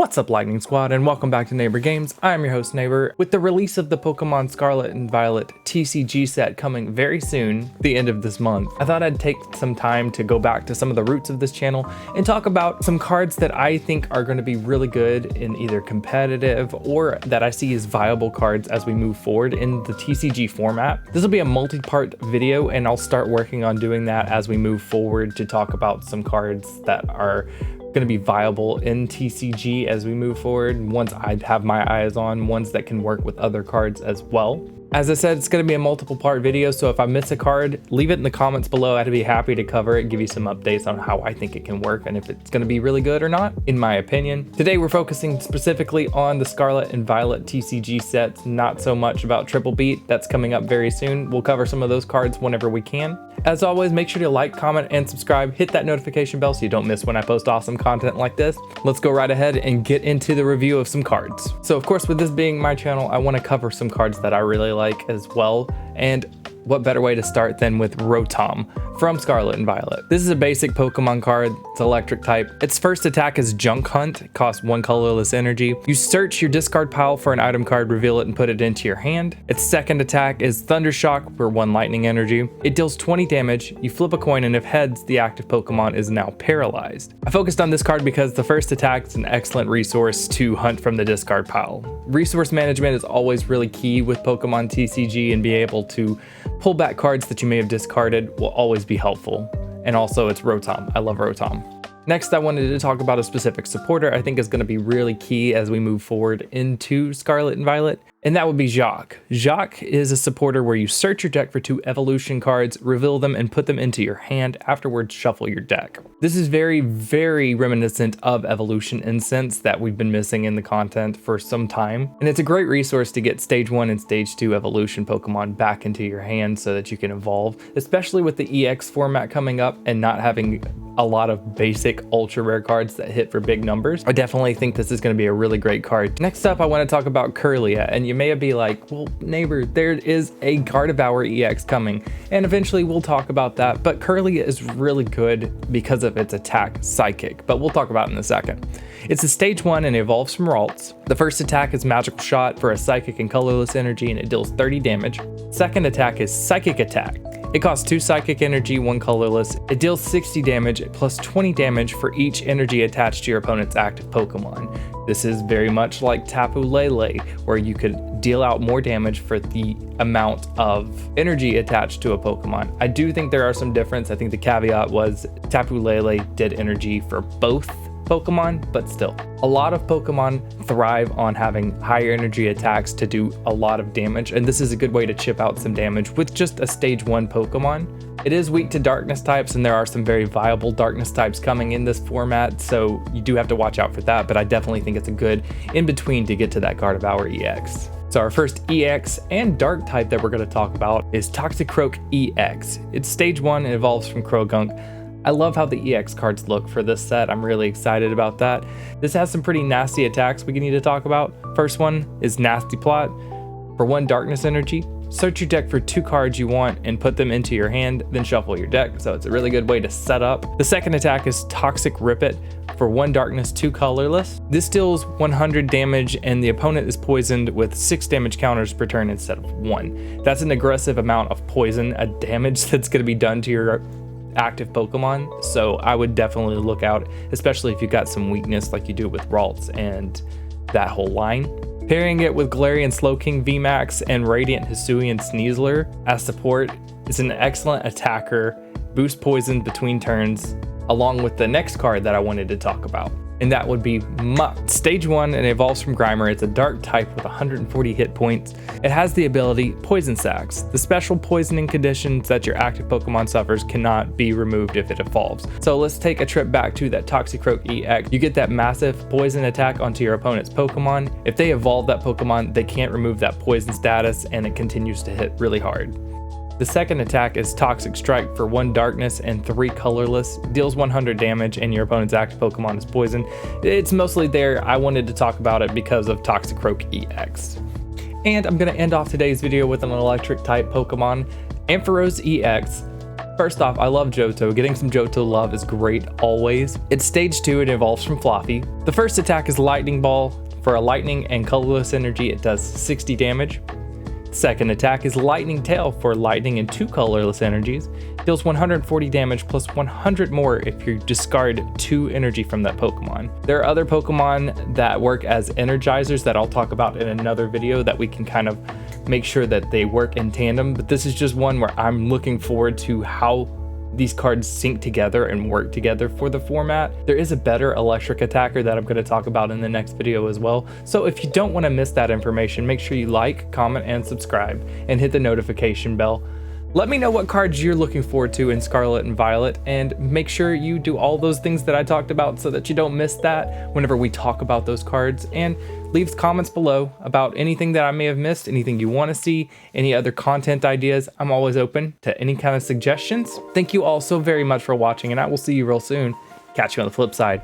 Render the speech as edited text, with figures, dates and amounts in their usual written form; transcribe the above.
What's up, Lightning Squad, and welcome back to Naybor Games. I'm your host, Naybor. With the release of the Pokemon Scarlet and Violet TCG set coming very soon, the end of this month, I thought I'd take some time to go back to some of the roots of this channel and talk about some cards that I think are going to be really good in either competitive or that I see as viable cards as we move forward in the TCG format. This will be a multi-part video, and I'll start working on doing that as we move forward to talk about some cards that are going to be viable in TCG as we move forward, ones I'd have my eyes on, ones that can work with other cards as well. As I said, it's going to be a multiple part video, so if I miss a card, leave it in the comments below. I'd be happy to cover it, give you some updates on how I think it can work and if it's going to be really good or not, in my opinion. Today we're focusing specifically on the Scarlet and Violet TCG sets, not so much about Triple Beat. That's coming up very soon. We'll cover some of those cards whenever we can. As always, make sure to like, comment, and subscribe. Hit that notification bell so you don't miss when I post awesome content like this. Let's go right ahead and get into the review of some cards. So of course, with this being my channel, I want to cover some cards that I really like as well. And what better way to start than with Rotom from Scarlet and Violet. This is a basic Pokemon card. It's electric type. Its first attack is Junk Hunt. It costs 1 colorless energy. You search your discard pile for an item card, reveal it, and put it into your hand. Its second attack is Thunder Shock for 1 lightning energy. It deals 20 damage. You flip a coin, and if heads, the active Pokemon is now paralyzed. I focused on this card because the first attack is an excellent resource to hunt from the discard pile. Resource management is always really key with Pokemon TCG, and be able to pull back cards that you may have discarded will always be helpful. And also, it's Rotom. I love Rotom. Next, I wanted to talk about a specific supporter I think is going to be really key as we move forward into Scarlet and Violet, and that would be Jacq. Jacq is a supporter where you search your deck for 2 evolution cards, reveal them, and put them into your hand. Afterwards, shuffle your deck. This is very, very reminiscent of Evolution Incense that we've been missing in the content for some time, and it's a great resource to get Stage 1 and Stage 2 evolution Pokemon back into your hand so that you can evolve, especially with the EX format coming up and not having a lot of basic ultra rare cards that hit for big numbers. I definitely think this is going to be a really great card. Next up, I want to talk about Kirlia, and you may be like, well, Naybor, there is a Gardevoir EX coming, and eventually we'll talk about that, but Kirlia is really good because of its attack Psychic, but we'll talk about it in a second. It's a stage 1 and evolves from Ralts. The first attack is Magical Shot for a Psychic and colorless energy, and it deals 30 damage. Second attack is Psychic Attack. It costs 2 psychic energy, 1 colorless. It deals 60 damage plus 20 damage for each energy attached to your opponent's active Pokemon. This is very much like Tapu Lele, where you could deal out more damage for the amount of energy attached to a Pokemon. I do think there are some difference. I think the caveat was Tapu Lele did energy for both Pokemon, but still. A lot of Pokemon thrive on having higher energy attacks to do a lot of damage, and this is a good way to chip out some damage with just a stage 1 Pokemon. It is weak to darkness types, and there are some very viable darkness types coming in this format, so you do have to watch out for that, but I definitely think it's a good in-between to get to that Gardevoir EX. So our first EX and dark type that we're going to talk about is Toxicroak EX. It's stage 1 and evolves from Croagunk. I love how the EX cards look for this set. I'm really excited about that. This has some pretty nasty attacks we need to talk about. First one is Nasty Plot. For 1 darkness energy, search your deck for 2 cards you want and put them into your hand, then shuffle your deck. So it's a really good way to set up. The second attack is Toxic Rip It. For 1 darkness, 2 colorless. This deals 100 damage, and the opponent is poisoned with 6 damage counters per turn instead of 1. That's an aggressive amount of poison, a damage that's going to be done to your active Pokemon, so I would definitely look out, especially if you got some weakness like you do with Ralts and that whole line. Pairing it with Galarian Slowking VMAX and Radiant Hisuian Sneasler as support is an excellent attacker, boost poison between turns, along with the next card that I wanted to talk about, and that would be Muck. Stage 1 and evolves from Grimer. It's a dark type with 140 hit points. It has the ability Poison Sacs. The special poisoning conditions that your active Pokemon suffers cannot be removed if it evolves. So let's take a trip back to that Toxicroak EX. You get that massive poison attack onto your opponent's Pokemon. If they evolve that Pokemon, they can't remove that poison status, and it continues to hit really hard. The second attack is Toxic Strike for 1 darkness and 3 colorless, deals 100 damage, and your opponent's active Pokemon is poisoned. It's mostly there. I wanted to talk about it because of Toxicroak EX. And I'm going to end off today's video with an electric type Pokemon, Ampharos EX. First off, I love Johto. Getting some Johto love is great always. It's stage 2 and evolves from Fluffy. The first attack is Lightning Ball. For a lightning and colorless energy, it does 60 damage. Second attack is Lightning Tail. For lightning and 2 colorless energies, deals 140 damage plus 100 more if you discard 2 energy from that Pokemon. There are other Pokemon that work as energizers that I'll talk about in another video that we can kind of make sure that they work in tandem, but this is just one where I'm looking forward to how these cards sync together and work together for the format. There is a better electric attacker that I'm going to talk about in the next video as well. So if you don't want to miss that information, make sure you like, comment, and subscribe, and hit the notification bell. Let me know what cards you're looking forward to in Scarlet and Violet, and make sure you do all those things that I talked about so that you don't miss that whenever we talk about those cards. And leave comments below about anything that I may have missed, anything you want to see, any other content ideas. I'm always open to any kind of suggestions. Thank you all so very much for watching, and I will see you real soon. Catch you on the flip side.